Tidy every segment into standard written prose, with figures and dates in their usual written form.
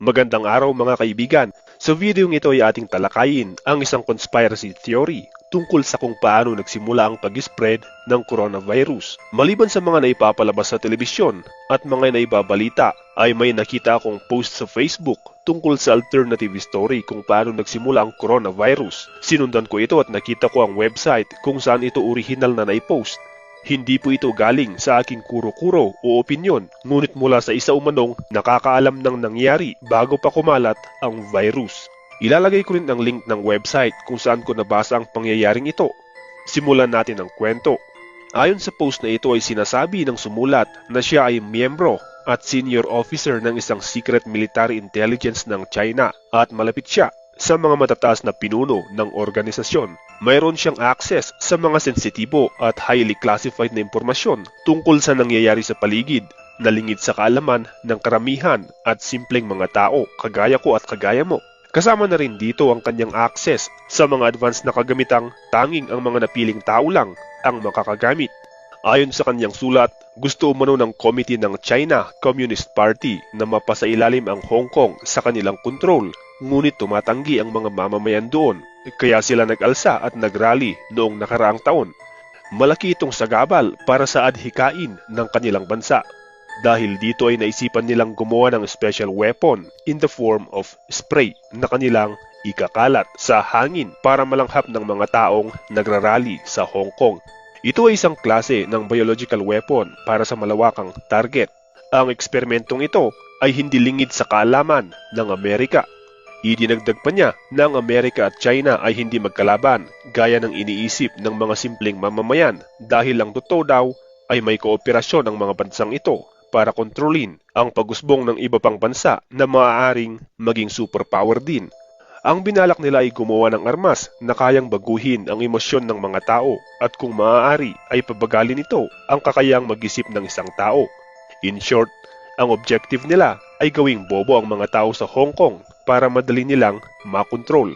Magandang araw mga kaibigan. Sa videong ito ay ating talakayin ang isang conspiracy theory tungkol sa kung paano nagsimula ang pag-spread ng coronavirus. Maliban sa mga naipapalabas sa telebisyon at mga naibabalita, ay may nakita akong post sa Facebook tungkol sa alternative story kung paano nagsimula ang coronavirus. Sinundan ko ito at nakita ko ang website kung saan ito original na naipost. Hindi po ito galing sa aking kuro-kuro o opinyon, ngunit mula sa isa umanong nakakaalam ng nangyari bago pa kumalat ang virus. Ilalagay ko rin ang link ng website kung saan ko nabasa ang pangyayaring ito. Simulan natin ang kwento. Ayon sa post na ito ay sinasabi ng sumulat na siya ay miyembro at senior officer ng isang secret military intelligence ng China at malapit siya sa mga matataas na pinuno ng organisasyon. Mayroon siyang access sa mga sensitibo at highly classified na impormasyon tungkol sa nangyayari sa paligid na lingid sa kaalaman ng karamihan at simpleng mga tao kagaya ko at kagaya mo. Kasama na rin dito ang kanyang access sa mga advanced na kagamitang tanging ang mga napiling tao lang ang makakagamit. Ayon sa kanyang sulat, gusto umano ng committee ng China Communist Party na mapasailalim ang Hong Kong sa kanilang kontrol, ngunit tumatanggi ang mga mamamayan doon, kaya sila nag-alsa at nag-rally noong nakaraang taon. Malaki itong sagabal para sa adhikain ng kanilang bansa. Dahil dito ay naisipan nilang gumawa ng special weapon in the form of spray na kanilang ikakalat sa hangin para malanghap ng mga taong nagrarally sa Hong Kong. Ito ay isang klase ng biological weapon para sa malawakang target. Ang eksperimentong ito ay hindi lingid sa kaalaman ng Amerika. Idinagdag pa niya na ang Amerika at China ay hindi magkalaban gaya ng iniisip ng mga simpleng mamamayan dahil ang totoo daw ay may kooperasyon ng mga bansang ito para kontrolin ang pag-usbong ng iba pang bansa na maaaring maging superpower din. Ang binalak nila ay gumawa ng armas na kayang baguhin ang emosyon ng mga tao at kung maaari ay pabagalin ito ang kakayang mag-isip ng isang tao. In short, ang objective nila ay gawing bobo ang mga tao sa Hong Kong para madali nilang makontrol.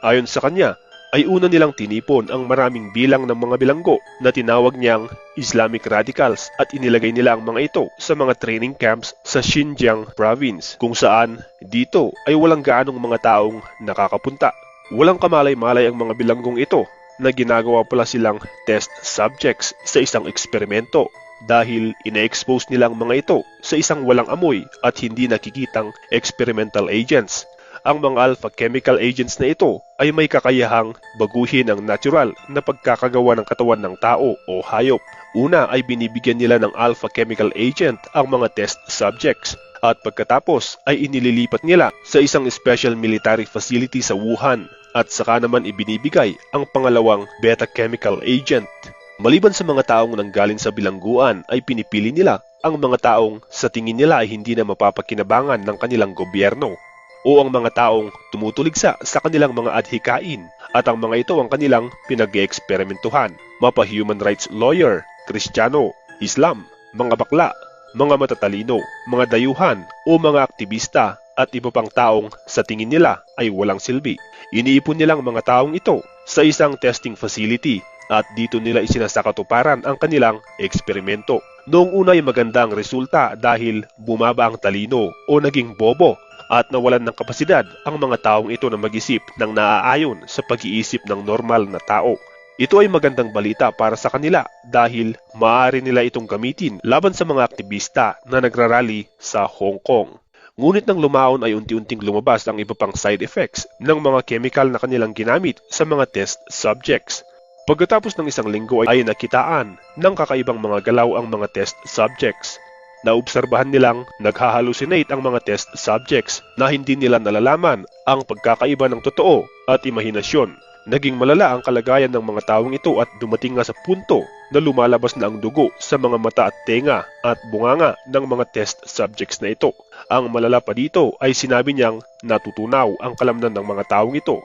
Ayon sa kanya, ay una nilang tinipon ang maraming bilang ng mga bilanggo na tinawag niyang Islamic radicals at inilagay nila ang mga ito sa mga training camps sa Xinjiang province kung saan dito ay walang gaanong mga taong nakakapunta. Walang kamalay-malay ang mga bilanggong ito na ginagawa pala silang test subjects sa isang eksperimento dahil ine-expose nila ang mga ito sa isang walang amoy at hindi nakikitang experimental agents. Ang mga alpha chemical agents na ito ay may kakayahang baguhin ang natural na pagkakagawa ng katawan ng tao o hayop. Una ay binibigyan nila ng alpha chemical agent ang mga test subjects at pagkatapos ay inililipat nila sa isang special military facility sa Wuhan at saka naman ibinibigay ang pangalawang beta chemical agent. Maliban sa mga taong nanggaling sa bilangguan ay pinipili nila ang mga taong sa tingin nila ay hindi na mapapakinabangan ng kanilang gobyerno o ang mga taong tumutuligsa sa kanilang mga adhikain at ang mga ito ang kanilang pinag-eeksperimentuhan. Mapa human rights lawyer, Kristiyano, Islam, mga bakla, mga matatalino, mga dayuhan o mga aktivista at iba pang taong sa tingin nila ay walang silbi. Iniipon nilang mga taong ito sa isang testing facility at dito nila isinasakatuparan ang kanilang eksperimento. Noong una ay maganda ang resulta dahil bumaba ang talino o naging bobo at nawalan ng kapasidad ang mga taong ito na mag-isip ng naaayon sa pag-iisip ng normal na tao. Ito ay magandang balita para sa kanila dahil maaari nila itong gamitin laban sa mga aktivista na nagrarally sa Hong Kong. Ngunit nang lumaon ay unti-unting lumabas ang iba pang side effects ng mga chemical na kanilang ginamit sa mga test subjects. Pagkatapos ng isang linggo ay nakitaan ng kakaibang mga galaw ang mga test subjects. Naobserbahan nilang naghahalucinate ang mga test subjects na hindi nila nalalaman ang pagkakaiba ng totoo at imahinasyon. Naging malala ang kalagayan ng mga taong ito at dumating nga sa punto na lumalabas na ang dugo sa mga mata at tenga at bunganga ng mga test subjects na ito. Ang malala pa dito ay sinabi niyang natutunaw ang kalamnan ng mga taong ito.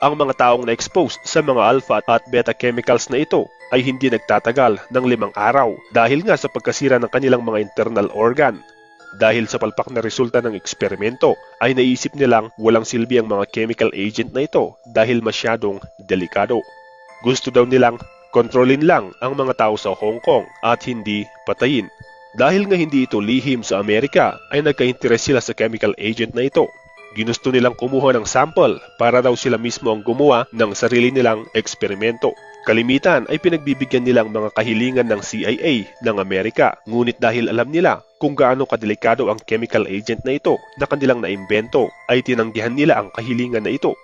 Ang mga taong na-expose sa mga alpha at beta chemicals na ito ay hindi nagtatagal ng 5 araw dahil nga sa pagkasira ng kanilang mga internal organ. Dahil sa palpak na resulta ng eksperimento ay naisip nilang walang silbi ang mga chemical agent na ito dahil masyadong delikado. Gusto daw nilang kontrolin lang ang mga tao sa Hong Kong at hindi patayin. Dahil nga hindi ito lihim sa Amerika, ay nagka-interes sila sa chemical agent na ito. Ginusto nilang kumuha ng sample para daw sila mismo ang gumawa ng sarili nilang eksperimento. Kalimitan ay pinagbibigyan nilang mga kahilingan ng CIA ng Amerika, ngunit dahil alam nila kung gaano kadelikado ang chemical agent na ito na kanilang naimbento, ay tinanggihan nila ang kahilingan na ito.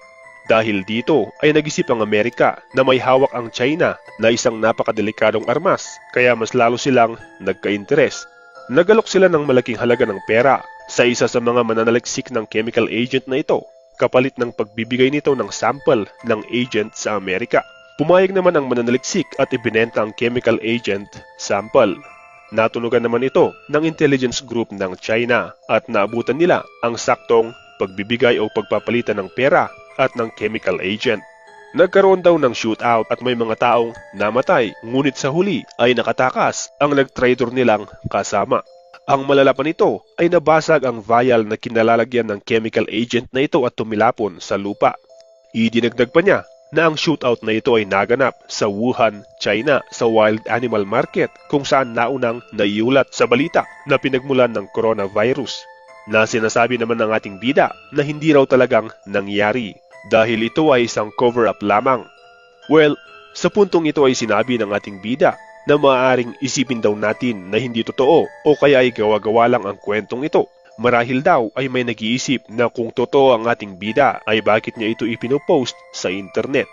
Dahil dito ay nag-isip ang Amerika na may hawak ang China na isang napakadelikadong armas, kaya mas lalo silang nagka-interes. Nagalok sila ng malaking halaga ng pera sa isa sa mga mananaliksik ng chemical agent na ito, kapalit ng pagbibigay nito ng sample ng agent sa Amerika. Pumayag naman ang mananaliksik at ibinenta ang chemical agent sample. Natunugan naman ito ng intelligence group ng China at naabutan nila ang saktong pagbibigay o pagpapalitan ng pera at ng chemical agent. Nagkaroon daw ng shootout at may mga taong namatay, ngunit sa huli ay nakatakas ang nag-traitor nilang kasama. Ang malala pa nito ay nabasag ang vial na kinalalagyan ng chemical agent na ito at tumilapon sa lupa. Idinagdag pa niya na ang shootout na ito ay naganap sa Wuhan, China sa wild animal market kung saan naunang naiulat sa balita na pinagmulan ng coronavirus, na sinasabi naman ng ating bida na hindi raw talagang nangyari dahil ito ay isang cover-up lamang. Well, sa puntong ito ay sinabi ng ating bida na maaaring isipin daw natin na hindi totoo o kaya ay gawa-gawa lang ang kwentong ito. Marahil daw ay may nag-iisip na kung totoo ang ating bida ay bakit niya ito ipinopost sa internet.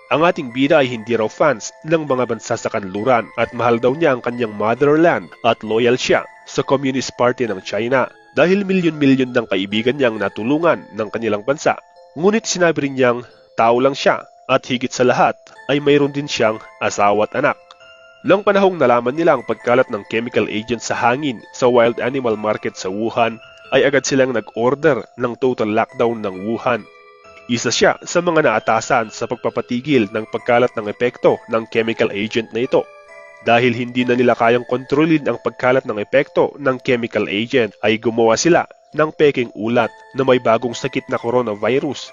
Ang ating bida ay hindi raw fans ng mga bansa sa kanluran at mahal daw niya ang kanyang motherland at loyal siya sa Communist Party ng China dahil milyon-milyon ng kaibigan niyang natulungan ng kanilang bansa. Ngunit sinabi rin niyang tao lang siya at higit sa lahat ay mayroon din siyang asawa at anak. Nang panahong nalaman nila ang pagkalat ng chemical agent sa hangin sa wild animal market sa Wuhan, ay agad silang nag-order ng total lockdown ng Wuhan. Isa siya sa mga naatasan sa pagpapatigil ng pagkalat ng epekto ng chemical agent na ito. Dahil hindi na nila kayang kontrolin ang pagkalat ng epekto ng chemical agent, ay gumawa sila ng peking ulat na may bagong sakit na coronavirus.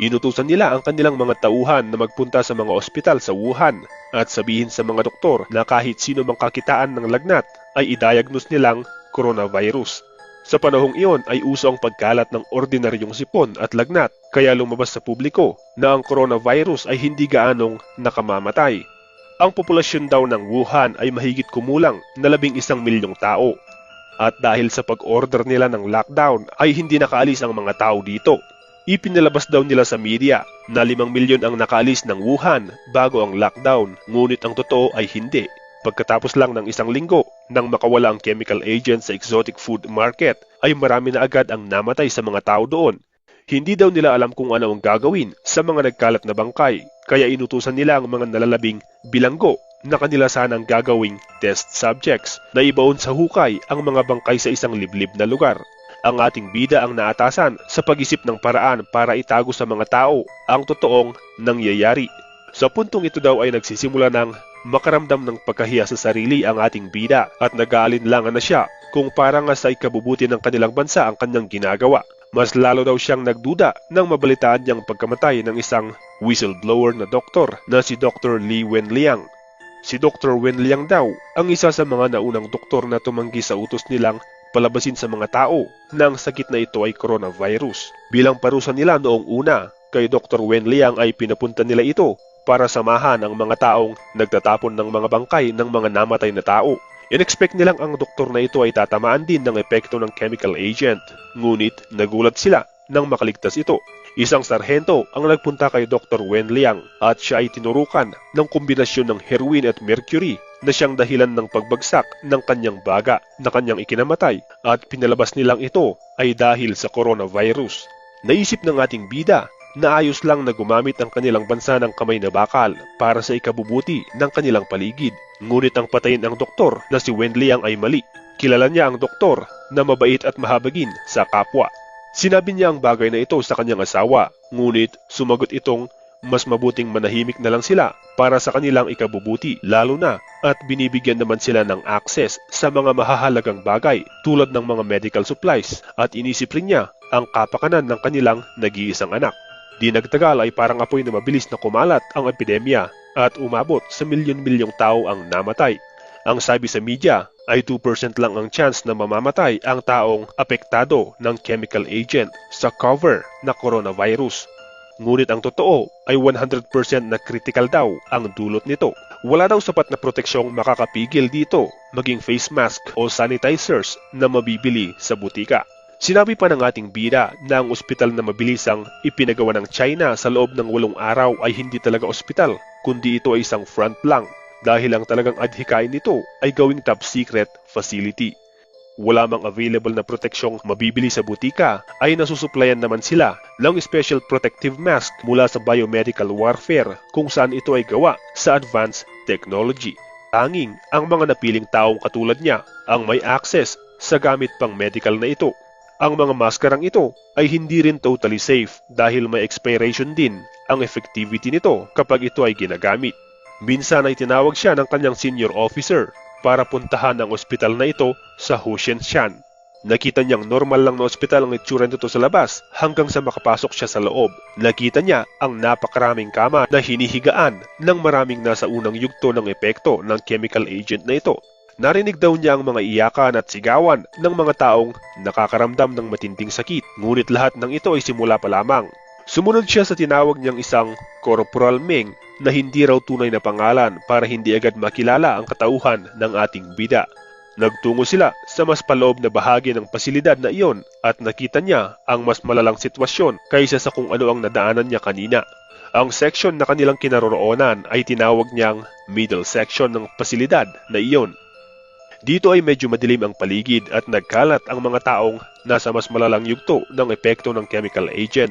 Inutusan nila ang kanilang mga tauhan na magpunta sa mga ospital sa Wuhan at sabihin sa mga doktor na kahit sino mang kakitaan ng lagnat ay i-diagnose nilang coronavirus. Sa panahong iyon ay uso ang pagkalat ng ordinaryong sipon at lagnat, kaya lumabas sa publiko na ang coronavirus ay hindi gaanong nakamamatay. Ang populasyon daw ng Wuhan ay mahigit kumulang na 11 milyong tao. At dahil sa pag-order nila ng lockdown ay hindi nakaalis ang mga tao dito. Ipinalabas daw nila sa media na 5 milyon ang nakaalis ng Wuhan bago ang lockdown, ngunit ang totoo ay hindi. Pagkatapos lang ng 1 linggo nang makawala ang chemical agent sa exotic food market, ay marami na agad ang namatay sa mga tao doon. Hindi daw nila alam kung ano ang gagawin sa mga nagkalat na bangkay, kaya inutusan nila ang mga nalalabing bilanggo na kanila sanang gagawing test subjects na ibaon sa hukay ang mga bangkay sa isang liblib na lugar. Ang ating bida ang naatasan sa pag-isip ng paraan para itago sa mga tao ang totoong nangyayari. Sa puntong ito daw ay nagsisimula ng makaramdam ng pagkahiya sa sarili ang ating bida at nag-aalinlangan na siya kung parang nga sa ikabubuti ng kanilang bansa ang kanyang ginagawa. Mas lalo daw siyang nagduda nang mabalitaan niyang pagkamatay ng isang whistleblower na doktor na si Dr. Li Wenliang. Si Dr. Wenliang daw ang isa sa mga naunang doktor na tumanggi sa utos nilang palabasin sa mga tao na ang sakit na ito ay coronavirus. Bilang parusa nila noong una, kay Dr. Wenliang ay pinapunta nila ito para samahan ang mga taong nagtatapon ng mga bangkay ng mga namatay na tao. In-expect nilang ang doktor na ito ay tatamaan din ng epekto ng chemical agent, ngunit nagulat sila nang makaligtas ito. Isang sarhento ang nagpunta kay Dr. Wenliang at siya ay tinurukan ng kombinasyon ng heroin at mercury na siyang dahilan ng pagbagsak ng kanyang baga na kanyang ikinamatay, at pinalabas nilang ito ay dahil sa coronavirus. Naisip ng ating bida na ayos lang na gumamit ang kanilang bansa ng kamay na bakal para sa ikabubuti ng kanilang paligid. Ngunit ang patayin ang doktor na si Wenliang ay mali. Kilala niya ang doktor na mabait at mahabagin sa kapwa. Sinabi niya ang bagay na ito sa kanyang asawa, ngunit sumagot itong mas mabuting manahimik na lang sila para sa kanilang ikabubuti, lalo na at binibigyan naman sila ng access sa mga mahahalagang bagay tulad ng mga medical supplies, at inisip rin niya ang kapakanan ng kanilang nag-iisang anak. Di nagtagal ay parang apoy na mabilis na kumalat ang epidemya at umabot sa milyon-milyong tao ang namatay. Ang sabi sa media ay 2% lang ang chance na mamamatay ang taong apektado ng chemical agent sa cover na coronavirus. Ngunit ang totoo ay 100% na critical daw ang dulot nito. Wala daw sapat na proteksyong makakapigil dito, maging face mask o sanitizers na mabibili sa butika. Sinabi pa ng ating bida na ang ospital na mabilisang ipinagawa ng China sa loob ng 8 araw ay hindi talaga ospital, kundi ito ay isang front lang dahil ang talagang adhikain nito ay gawing top secret facility. Wala mang available na proteksyong mabibili sa butika ay nasusuplayan naman sila ng special protective mask mula sa biomedical warfare kung saan ito ay gawa sa advanced technology. Tanging ang mga napiling taong katulad niya ang may access sa gamit pang medical na ito. Ang mga maskarang ito ay hindi rin totally safe dahil may expiration din ang effectivity nito kapag ito ay ginagamit. Minsan ay tinawag siya ng kanyang senior officer para puntahan ang ospital na ito sa Hushenshan. Nakita niyang normal lang na ospital ang itsura nito sa labas hanggang sa makapasok siya sa loob. Nakita niya ang napakaraming kama na hinihigaan ng maraming nasa unang yugto ng epekto ng chemical agent na ito. Narinig daw niya ang mga iyakan at sigawan ng mga taong nakakaramdam ng matinding sakit, ngunit lahat ng ito ay simula pa lamang. Sumunod siya sa tinawag niyang isang Corporal Meng na hindi raw tunay na pangalan para hindi agad makilala ang katauhan ng ating bida. Nagtungo sila sa mas paloob na bahagi ng pasilidad na iyon at nakita niya ang mas malalang sitwasyon kaysa sa kung ano ang nadaanan niya kanina. Ang section na kanilang kinaroroonan ay tinawag niyang middle section ng pasilidad na iyon. Dito ay medyo madilim ang paligid at nagkalat ang mga taong nasa mas malalang yugto ng epekto ng chemical agent.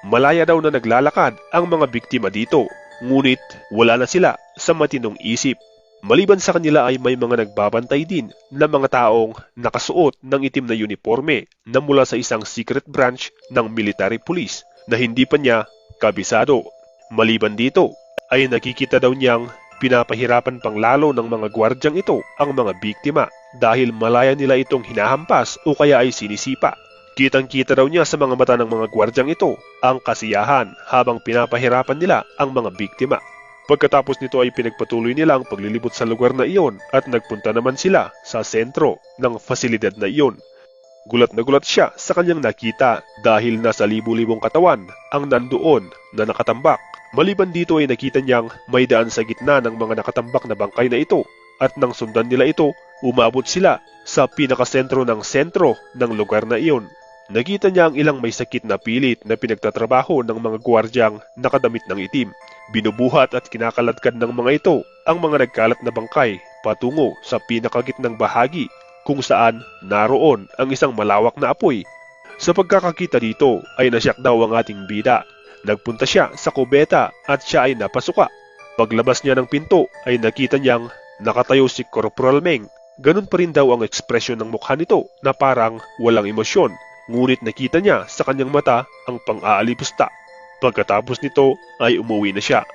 Malaya daw na naglalakad ang mga biktima dito, ngunit wala na sila sa matinong isip. Maliban sa kanila ay may mga nagbabantay din na mga taong nakasuot ng itim na uniforme na mula sa isang secret branch ng military police na hindi pa niya kabisado. Maliban dito ay nakikita daw niyang pinapahirapan pang lalo ng mga gwardyang ito ang mga biktima dahil malaya nila itong hinahampas o kaya ay sinisipa. Kitang-kita daw niya sa mga mata ng mga gwardyang ito ang kasiyahan habang pinapahirapan nila ang mga biktima. Pagkatapos nito ay pinagpatuloy nila ang paglilibot sa lugar na iyon at nagpunta naman sila sa sentro ng fasilidad na iyon. Gulat na gulat siya sa kanyang nakita dahil nasa libu-libong katawan ang nandoon na nakatambak. Maliban dito ay nakita niyang may daan sa gitna ng mga nakatambak na bangkay na ito at nang sundan nila ito, umabot sila sa pinakasentro ng lugar na iyon. Nakita niya ang ilang may sakit na pilit na pinagtatrabaho ng mga gwardyang nakadamit ng itim. Binubuhat at kinakaladkad ng mga ito ang mga nagkalat na bangkay patungo sa pinakagitnang bahagi kung saan naroon ang isang malawak na apoy. Sa pagkakakita dito ay nasyak daw ang ating bida. Nagpunta siya sa kubeta at siya ay napasuka. Paglabas niya ng pinto ay nakita niyang nakatayo si Corporal Meng. Ganun pa rin daw ang ekspresyon ng mukha nito na parang walang emosyon. Ngunit nakita niya sa kanyang mata ang pang-aalipusta. Pagkatapos nito ay umuwi na siya.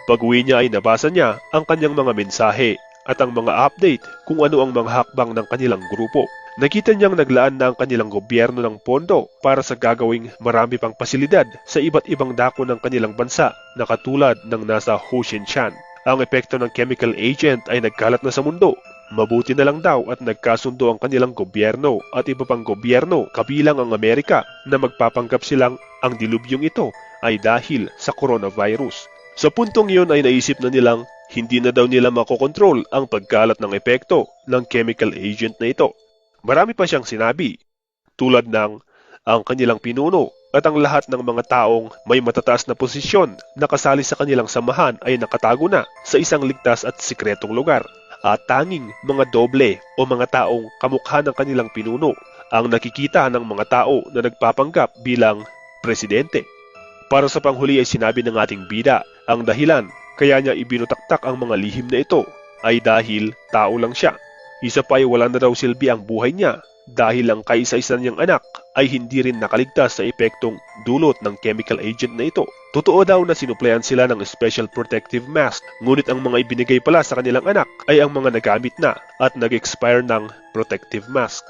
Pag-uwi niya ay nabasa niya ang kanyang mga mensahe at ang mga update kung ano ang mga hakbang ng kanilang grupo. Nakita niyang naglaan na ang kanilang gobyerno ng pondo para sa gagawing marami pang pasilidad sa iba't ibang dako ng kanilang bansa na katulad ng nasa Hushenshan. Ang epekto ng chemical agent ay nagkalat na sa mundo. Mabuti na lang daw at nagkasundo ang kanilang gobyerno at iba pang gobyerno kabilang ang Amerika na magpapanggap silang ang dilubyong ito ay dahil sa coronavirus. Sa puntong iyon ay naisip na nilang hindi na daw nila makokontrol ang pagkalat ng epekto ng chemical agent na ito. Marami pa siyang sinabi, tulad ng ang kanilang pinuno at ang lahat ng mga taong may matataas na posisyon na kasali sa kanilang samahan ay nakatago na sa isang ligtas at sikretong lugar. At tanging mga doble o mga taong kamukha ng kanilang pinuno ang nakikita ng mga tao na nagpapanggap bilang presidente. Para sa panghuli ay sinabi ng ating bida, ang dahilan kaya niya ibinutaktak ang mga lihim na ito ay dahil tao lang siya. Isa pa ay wala na daw silbi ang buhay niya dahil ang kaisa-isa niyang anak ay hindi rin nakaligtas sa epektong dulot ng chemical agent na ito. Totoo daw na sinuplayan sila ng special protective mask, ngunit ang mga ibinigay pala sa kanilang anak ay ang mga nagamit na at nag-expire ng protective mask.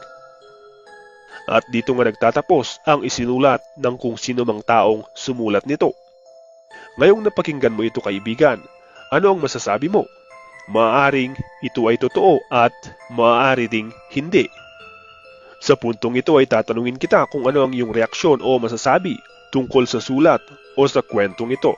At dito nga nagtatapos ang isinulat ng kung sino mang taong sumulat nito. Ngayong napakinggan mo ito kaibigan, ano ang masasabi mo? Maaaring ito ay totoo at maaari ding hindi. Sa puntong ito ay tatanungin kita kung ano ang iyong reaksyon o masasabi tungkol sa sulat o sa kwentong ito.